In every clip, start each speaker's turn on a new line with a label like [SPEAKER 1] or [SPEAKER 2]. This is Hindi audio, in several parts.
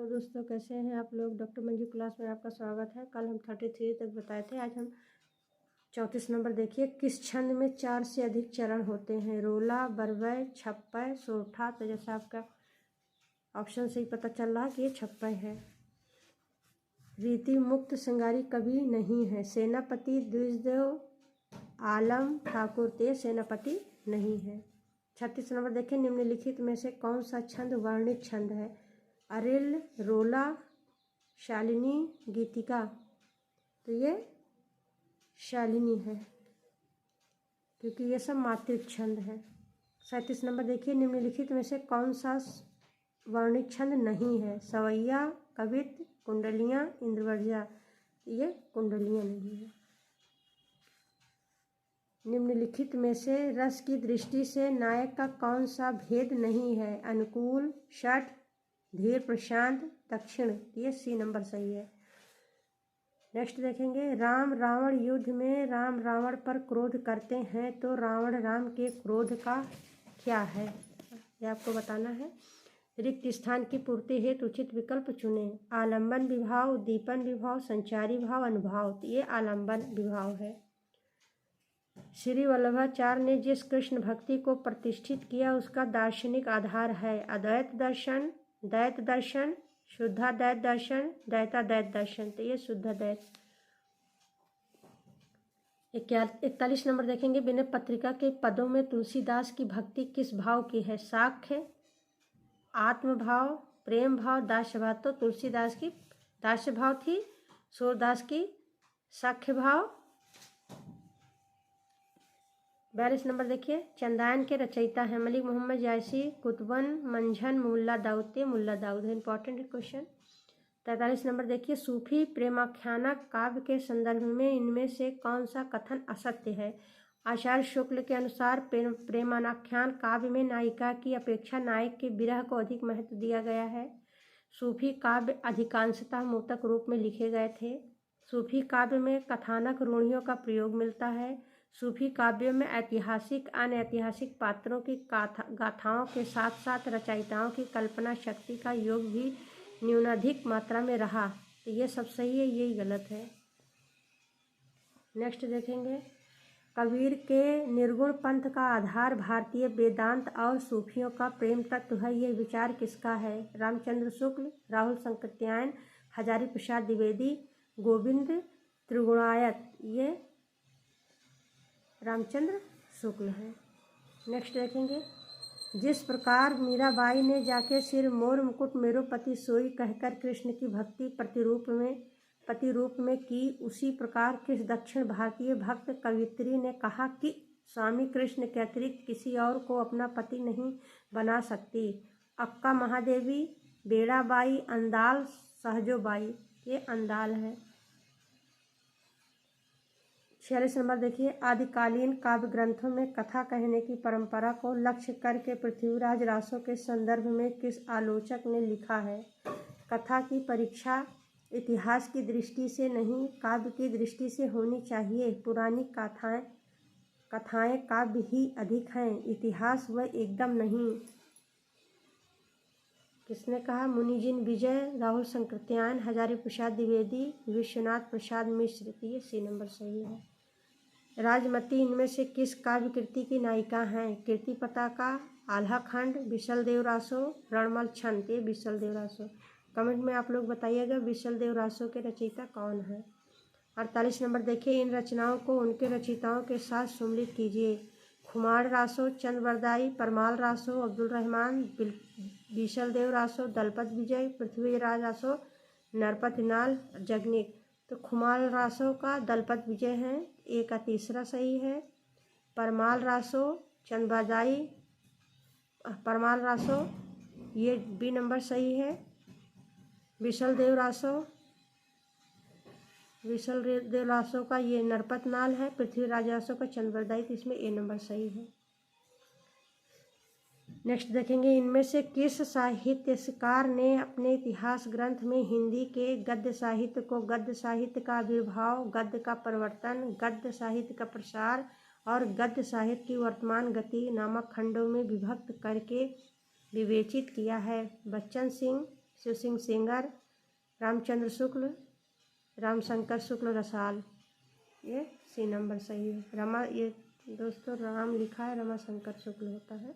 [SPEAKER 1] हेलो दोस्तों, कैसे हैं आप लोग। डॉक्टर मंजू क्लास में आपका स्वागत है। कल हम 33 तक बताए थे, आज हम 34 नंबर देखिए। किस छंद में 4 से अधिक चरण होते हैं? रोला, बरवय, छप्पय, सोरठा। तो जैसा आपका ऑप्शन से ही पता चल रहा कि ये छप्पय है। रीति मुक्त श्रृंगारी कवि नहीं है। सेनापति द्विजदेव आलम ठाकुर। ते सेनापति नहीं है। 36 नंबर देखें। निम्नलिखित में से कौन सा छंद वर्णित छंद है? अरिल, रोला, शालिनी, गीतिका। तो ये शालिनी है, क्योंकि ये सब मात्रिक छंद है। 37 नंबर देखिए। निम्नलिखित में से कौन सा वर्णित छंद नहीं है? सवैया, कवित्त, कुंडलियाँ, इंद्रवर्जा। ये कुंडलियाँ नहीं है। निम्नलिखित में से रस की दृष्टि से नायक का कौन सा भेद नहीं है? अनुकूल, शठ, धीर, प्रशांत, दक्षिण। ये सी नंबर सही है। नेक्स्ट देखेंगे। राम रावण युद्ध में राम रावण पर क्रोध करते हैं तो रावण राम के क्रोध का क्या है? ये आपको बताना है। रिक्त स्थान की पूर्ति हेतु उचित विकल्प चुनें। आलंबन विभाव, उद्दीपन विभाव, संचारी भाव, अनुभाव। तो ये आलंबन विभाव है। श्री वल्लभाचार्य ने जिस कृष्ण भक्ति को प्रतिष्ठित किया उसका दार्शनिक आधार है? अद्वैत दर्शन, द्वैत दर्शन, शुद्धाद्वैत दर्शन, द्वैताद्वैत दर्शन। तो ये शुद्धाद्वैत। 41 नंबर देखेंगे। विनय पत्रिका के पदों में तुलसीदास की भक्ति किस भाव की है? साख्य, आत्मभाव, प्रेम भाव, दास्य भाव। तो तुलसीदास की दास्य भाव थी, सूरदास की साख्य भाव। 42 नंबर देखिए। चंदायन के रचयिता हैं मलिक मोहम्मद जायसी, कुतुबन, मंझन, मुल्ला दाऊद। मुल्ला दाऊद है। Important question. 43 नंबर देखिए। सूफी प्रेमाख्याना काव्य के संदर्भ में इनमें से कौन सा कथन असत्य है? आचार्य शुक्ल के अनुसार प्रेमाख्यान काव्य में नायिका की अपेक्षा नायक के विरह को अधिक महत्व दिया गया है। सूफी काव्य अधिकांशतः मूतक रूप में लिखे गए थे। सूफी काव्य में कथानक रूढ़ियों का प्रयोग मिलता है। सूफी काव्यों में ऐतिहासिक अनैतिहासिक पात्रों की गाथाओं के साथ साथ रचयिताओं की कल्पना शक्ति का योग भी न्यूनाधिक मात्रा में रहा। तो ये सब सही है, यही गलत है। नेक्स्ट देखेंगे। कबीर के निर्गुण पंथ का आधार भारतीय वेदांत और सूफियों का प्रेम तत्व है। ये विचार किसका है? रामचंद्र शुक्ल, राहुल संकृत्यायन, हजारी प्रसाद द्विवेदी, गोविंद त्रिगुणायत। ये रामचंद्र शुक्ल है। नेक्स्ट देखेंगे। जिस प्रकार मीराबाई ने जाके सिर मोर मुकुट मेरो पति सोई कहकर कृष्ण की भक्ति पति रूप में की, उसी प्रकार किस दक्षिण भारतीय भक्त कवियत्री ने कहा कि स्वामी कृष्ण के अतिरिक्त किसी और को अपना पति नहीं बना सकती? अक्का महादेवी, बेड़ाबाई, अंदाल, सहजोबाई। ये अंदाल है। 46 नंबर देखिए। आदिकालीन काव्य ग्रंथों में कथा कहने की परंपरा को लक्ष्य करके पृथ्वीराज रासो के संदर्भ में किस आलोचक ने लिखा है? कथा की परीक्षा इतिहास की दृष्टि से नहीं, काव्य की दृष्टि से होनी चाहिए। पुरानी कथाएं काव्य ही अधिक हैं, इतिहास वह एकदम नहीं। किसने कहा? मुनिजिन विजय, राहुल संकृत्यायन, हजारी प्रसाद द्विवेदी, विश्वनाथ प्रसाद मिश्र। ये सी नंबर सही है। राजमती इनमें से किस काव्य कृति की नायिका हैं? कीर्ति पताका, आल्हा खंड, बिसल देव रासो, रणमल छंद। ये बिसल देव रासो। कमेंट में आप लोग बताइएगा बिसल देव रासो के रचयिता कौन है। 48 नंबर देखिए। इन रचनाओं को उनके रचयिताओं के साथ सम्मिलित कीजिए। खुमार रासो, चंद्रवरदाई, परमाल रासो, अब्दुल रहमान, बिसल देव रासो, दलपत विजय, पृथ्वीराज रासो, नरपत नाल, जगनिक। तो खुमार रासो का दलपत विजय है, ए का तीसरा सही है। परमाल रासो, चंद्रवरदाई, परमाल रासो, ये बी नंबर सही है। बिसल देव रासो का ये नरपत नाल है। पृथ्वीराज रासो का चंद्रवरदाई। तो इसमें ए नंबर सही है। नेक्स्ट देखेंगे। इनमें से किस साहित्यकार ने अपने इतिहास ग्रंथ में हिंदी के गद्य साहित्य को गद्य साहित्य का आविर्भाव, गद्य का परिवर्तन, गद्य साहित्य का प्रसार और गद्य साहित्य की वर्तमान गति नामक खंडों में विभक्त करके विवेचित किया है? बच्चन सिंह, शिव सिंह सेंगर, रामचंद्र शुक्ल, रामशंकर शुक्ल रसाल, ये सी नंबर सही है। रमा, ये दोस्तों राम लिखा है, रमाशंकर शुक्ल होता है।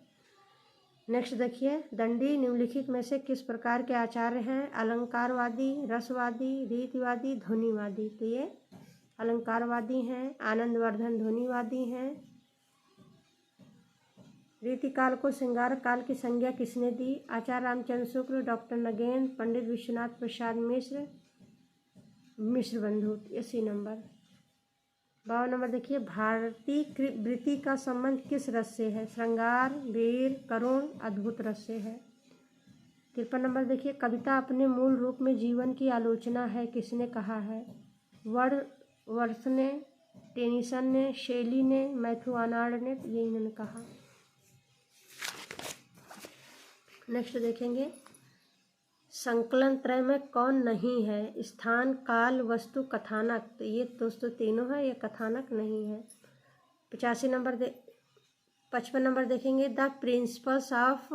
[SPEAKER 1] नेक्स्ट देखिए, दंडी निम्नलिखित में से किस प्रकार के आचार्य हैं? अलंकारवादी, रसवादी, रीतिवादी, ध्वनिवादी। तो ये अलंकारवादी हैं। आनंदवर्धन ध्वनिवादी हैं। रीतिकाल को श्रृंगार काल की संज्ञा किसने दी? आचार्य रामचंद्र शुक्ल, डॉक्टर नगेंद्र, पंडित विश्वनाथ प्रसाद मिश्र, मिश्र बंधु। ये सी नंबर। 52 नंबर देखिए, भारतीय वृत्ति का संबंध किस रस से है? श्रृंगार, वीर, करुण, अद्भुत रस से है। 53 नंबर देखिए, कविता अपने मूल रूप में जीवन की आलोचना है, किसने कहा है? वर्ड्स ने, टेनिसन ने, शेली ने, मैथ्यू आर्नल्ड ने, ये इन्होंने कहा। नेक्स्ट देखेंगे, संकलन त्रय में कौन नहीं है? स्थान, काल, वस्तु, कथानक। तो ये दोस्तों तीनों है, ये कथानक नहीं है। 55 नंबर 55 नंबर देखेंगे, the principles of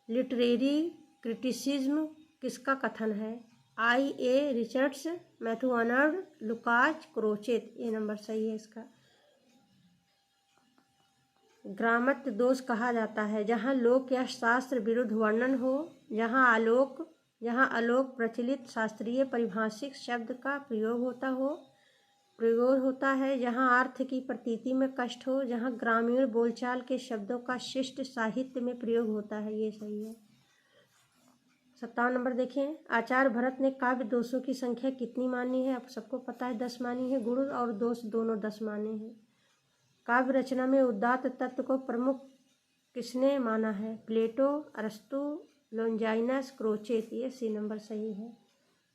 [SPEAKER 1] literary criticism किसका कथन है? I.A. Richards, Matthew Arnold, Lucas crochet. ये नंबर सही है इसका। ग्रामत्य दोष कहा जाता है जहाँ लोक या शास्त्र विरुद्ध वर्णन हो, जहाँ अलोक प्रचलित शास्त्रीय परिभाषिक शब्द का प्रयोग होता है, जहाँ अर्थ की प्रतीति में कष्ट हो, जहाँ ग्रामीण बोलचाल के शब्दों का शिष्ट साहित्य में प्रयोग होता है। ये सही है। 57 नंबर देखें, आचार्य भरत ने काव्य दोषों की संख्या कितनी मानी है? आप सबको पता है 10 मानी है। गुण और दोष दोनों 10 माने हैं। काव्य रचना में उदात्त तत्व को प्रमुख किसने माना है? प्लेटो, अरस्तु, लोंजाइनस, क्रोचेट। ये सी नंबर सही है।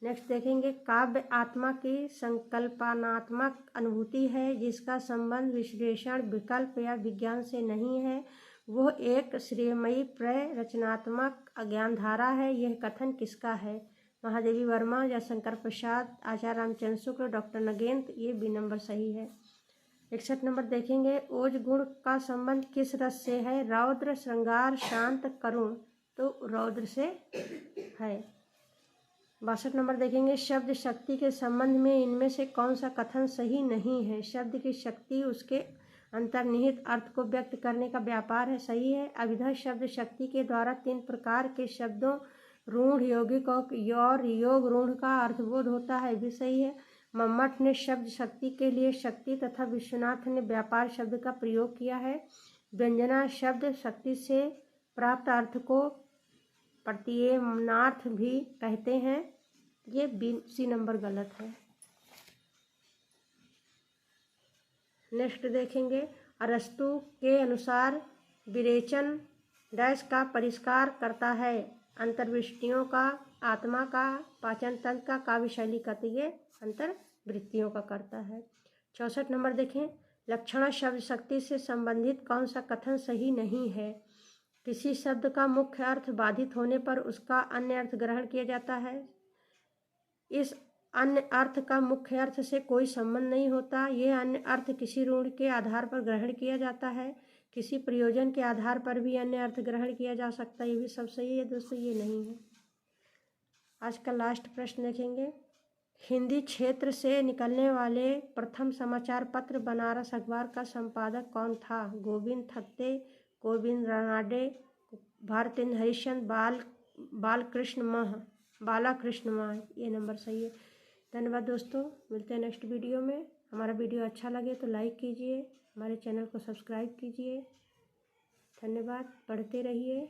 [SPEAKER 1] नेक्स्ट देखेंगे, काव्य आत्मा की संकल्पनात्मक अनुभूति है जिसका संबंध विश्लेषण, विकल्प या विज्ञान से नहीं है। वो एक श्रेयमयी रचनात्मक अज्ञानधारा है। यह कथन किसका है? महादेवी वर्मा या शंकर प्रसाद, आचार्य रामचंद्र शुक्ल, डॉक्टर नगेंद्र। ये बी नंबर सही है। 61 नंबर देखेंगे, ओज गुण का संबंध किस रस से है? रौद्र, श्रृंगार, शांत, करुण। तो रौद्र से है। 62 नंबर देखेंगे, शब्द शक्ति के संबंध में इनमें से कौन सा कथन सही नहीं है? शब्द की शक्ति उसके अंतर्निहित अर्थ को व्यक्त करने का व्यापार है, सही है। अभिधा शब्द शक्ति के द्वारा 3 प्रकार के शब्दों रूढ़, यौगिक और योग रूढ़ का अर्थबोध होता है, भी सही है। मम्मट ने शब्द शक्ति के लिए शक्ति तथा विश्वनाथ ने व्यापार शब्द का प्रयोग किया है। व्यंजना शब्द शक्ति से प्राप्त अर्थ को प्रत्ययनार्थ भी कहते हैं। ये सी नंबर गलत है। नेक्स्ट देखेंगे, अरस्तु के अनुसार विरेचन डैश का परिष्कार करता है? अंतर्वृष्टियों का, आत्मा का, पाचन तंत्र का, काव्य शैली का। तो ये अंतर्वृत्तियों का करता है। 64 नंबर देखें, लक्षणा शब्द शक्ति से संबंधित कौन सा कथन सही नहीं है? किसी शब्द का मुख्य अर्थ बाधित होने पर उसका अन्य अर्थ ग्रहण किया जाता है। इस अन्य अर्थ का मुख्य अर्थ से कोई संबंध नहीं होता। यह अन्य अर्थ किसी रूढ़ के आधार पर ग्रहण किया जाता है। किसी प्रयोजन के आधार पर भी अन्य अर्थ ग्रहण किया जा सकता है। ये भी सब सही है दोस्तों, ये नहीं है। आज का लास्ट प्रश्न देखेंगे, हिंदी क्षेत्र से निकलने वाले प्रथम समाचार पत्र बनारस अखबार का संपादक कौन था? गोविंद थत्ते, गोविंद रानाडे, भारतेंद्र हरिश्चंद्र, बालाकृष्ण माह। ये नंबर सही है। धन्यवाद दोस्तों, मिलते हैं नेक्स्ट वीडियो में। हमारा वीडियो अच्छा लगे तो लाइक कीजिए, हमारे चैनल को सब्सक्राइब कीजिए। धन्यवाद, पढ़ते रहिए।